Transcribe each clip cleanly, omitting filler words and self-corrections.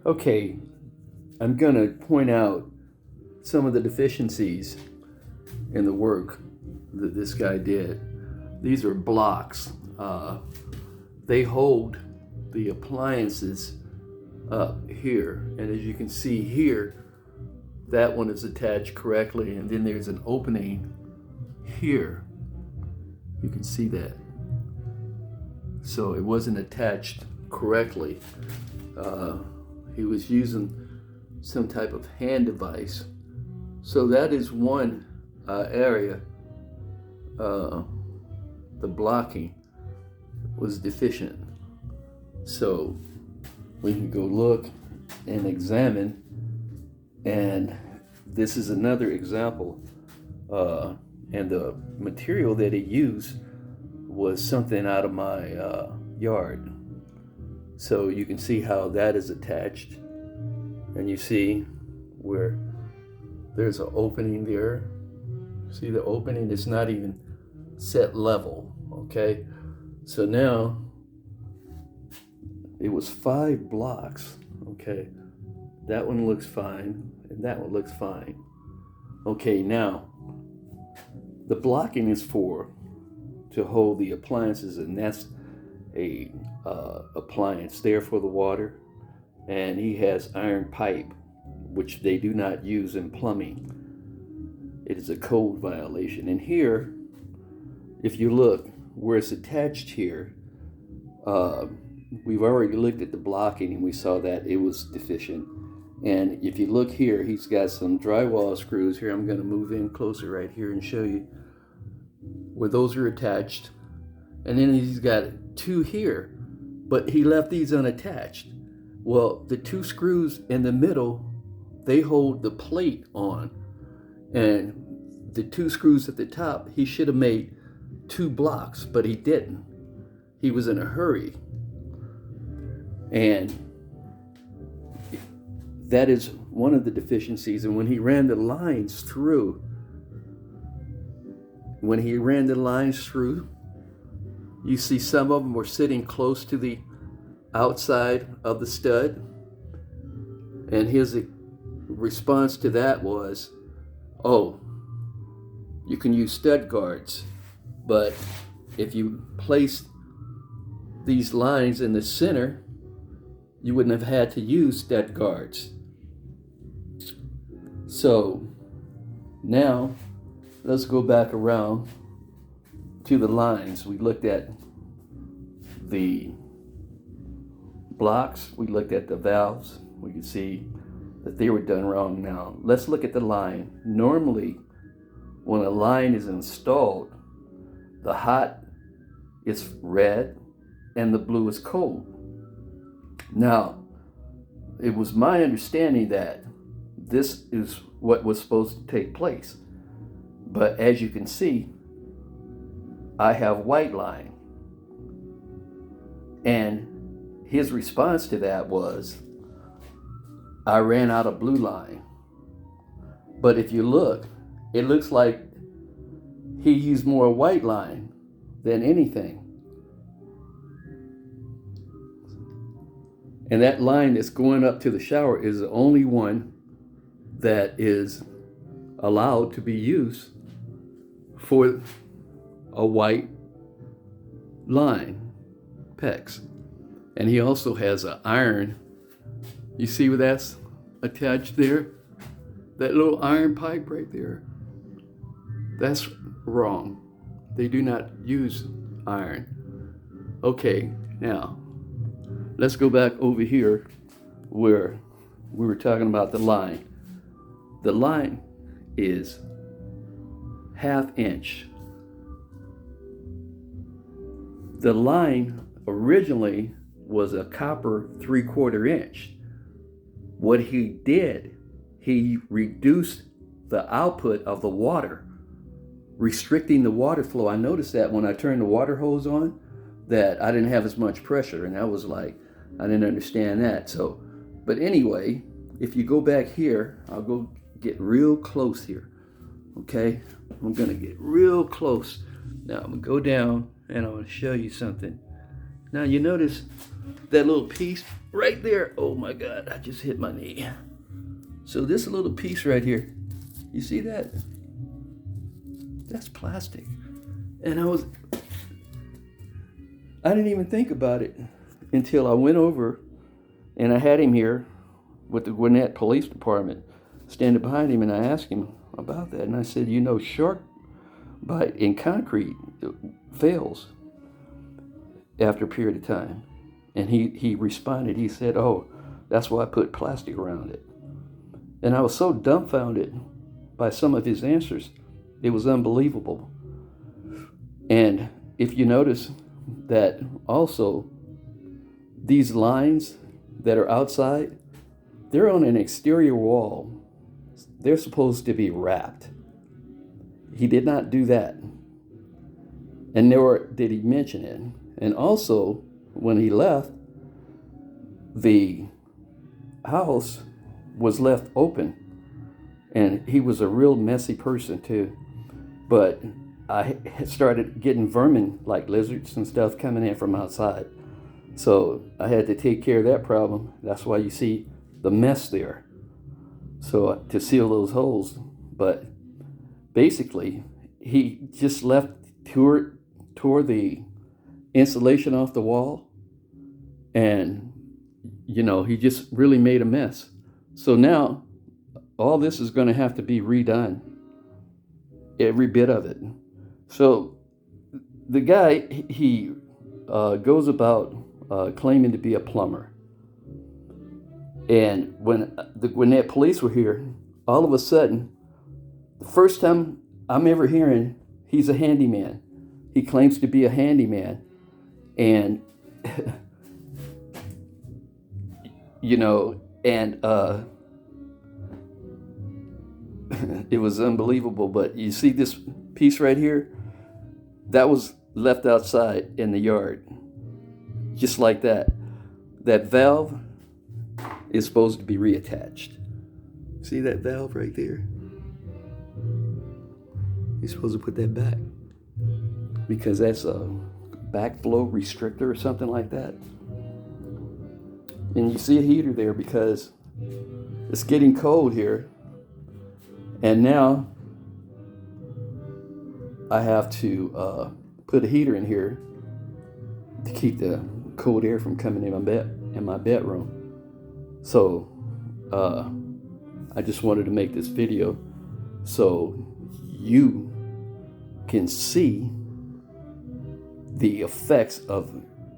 Okay, I'm going to point out some of the deficiencies in the work that this guy did. These are blocks. They hold the appliances up here, and as you can see here, that one is attached correctly, and then there's an opening here. You can see that. So it wasn't attached correctly. He was using some type of hand device. So that is one area. The blocking was deficient. So we can go look and examine, and this is another example. And the material that he used was something out of my yard. So you can see how that is attached, and you see where there's an opening there. See the opening? It's not even set level, okay? So now it was 5 blocks, okay? That one looks fine, and that one looks fine. Okay, now the blocking is to hold the appliances, and that's a appliance there for the water, and he has iron pipe, which they do not use in plumbing. It is a code violation. And here, if you look where it's attached here, we've already looked at the blocking and we saw that it was deficient. And if you look here, he's got some drywall screws here. I'm going to move in closer right here and show you where those are attached. And then he's got 2 here, but he left these unattached. Well, the 2 screws in the middle, they hold the plate on. And the 2 screws at the top, he should have made 2 blocks, but he didn't. He was in a hurry. And that is one of the deficiencies. And when he ran the lines through, you see some of them were sitting close to the outside of the stud. And his response to that was, oh, you can use stud guards, but if you placed these lines in the center, you wouldn't have had to use stud guards. So now let's go back around to the lines. We looked at the blocks, we looked at the valves. We could see that they were done wrong. Now let's look at the line. Normally, when a line is installed, the hot is red and the blue is cold. Now, it was my understanding that this is what was supposed to take place. But as you can see, I have white line. And his response to that was, I ran out of blue line. But if you look, it looks like he used more white line than anything. And that line that's going up to the shower is the only one that is allowed to be used for a white line, PEX. And he also has an iron. You see where that's attached there? That little iron pipe right there. That's wrong. They do not use iron. Okay, now let's go back over here where we were talking about the line. The line is 1/2 inch. The line originally was a copper 3/4 inch. What he did, he reduced the output of the water, restricting the water flow. I noticed that when I turned the water hose on, that I didn't have as much pressure, and I was like, I didn't understand that. So, but anyway, if you go back here, I'll go get real close here, okay? I'm gonna get real close. Now I'm gonna go down and I'm gonna show you something. Now you notice that little piece right there. Oh my God, I just hit my knee. So this little piece right here, you see that? That's plastic. And I didn't even think about it until I went over and I had him here with the Gwinnett Police Department standing behind him, and I asked him about that. And I said, shark bite in concrete fails after a period of time. And he responded, he said, oh, that's why I put plastic around it. And I was so dumbfounded by some of his answers. It was unbelievable. And if you notice that also, these lines that are outside, they're on an exterior wall. They're supposed to be wrapped. He did not do that. And nor did he mention it. And also, when he left, the house was left open. And he was a real messy person too. But I started getting vermin like lizards and stuff coming in from outside. So I had to take care of that problem. That's why you see the mess there. So to seal those holes. But basically, he just tore the insulation off the wall. And, he just really made a mess. So now all this is going to have to be redone. Every bit of it. So the guy, he goes about claiming to be a plumber. And when the Gwinnett police were here, all of a sudden, the first time I'm ever hearing he's a handyman. He claims to be a handyman. And, it was unbelievable. But you see this piece right here? That was left outside in the yard. Just like that. That valve is supposed to be reattached. See that valve right there? You're supposed to put that back. Because that's a backflow restrictor or something like that. And you see a heater there because it's getting cold here. And now I have to put a heater in here to keep the cold air from coming in my bedroom. So I just wanted to make this video so you can see the effects of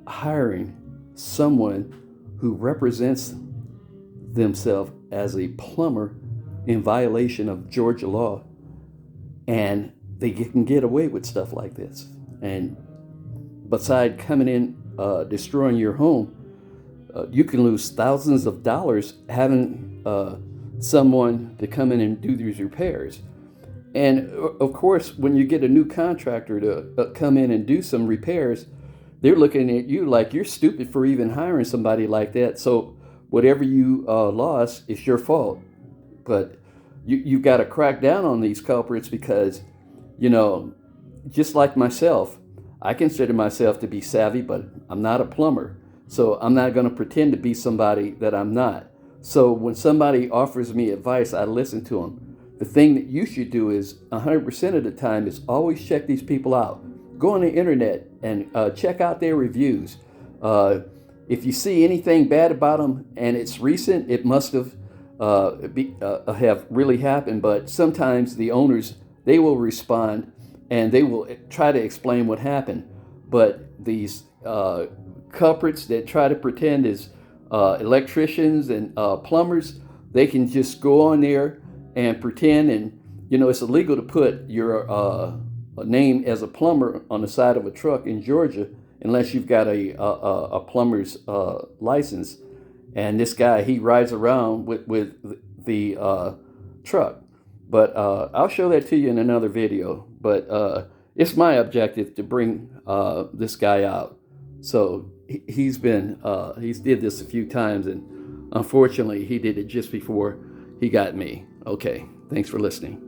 hiring someone who represents themselves as a plumber in violation of Georgia law, and they can get away with stuff like this. And beside coming in, destroying your home, you can lose thousands of dollars having someone to come in and do these repairs. And of course, when you get a new contractor to come in and do some repairs, they're looking at you like you're stupid for even hiring somebody like that. So whatever you lost, it's your fault. But you've got to crack down on these culprits because, just like myself, I consider myself to be savvy, but I'm not a plumber. So I'm not going to pretend to be somebody that I'm not. So when somebody offers me advice, I listen to them. The thing that you should do is 100% of the time is always check these people out. Go on the internet and check out their reviews. If you see anything bad about them and it's recent, it must have really happened. But sometimes the owners, they will respond and they will try to explain what happened. But these culprits that try to pretend as electricians and plumbers, they can just go on there and pretend. And it's illegal to put your name as a plumber on the side of a truck in Georgia unless you've got a plumber's license. And this guy, he rides around with the truck. But I'll show that to you in another video. But it's my objective to bring this guy out. So he's did this a few times, and unfortunately he did it just before he got me. Okay, thanks for listening.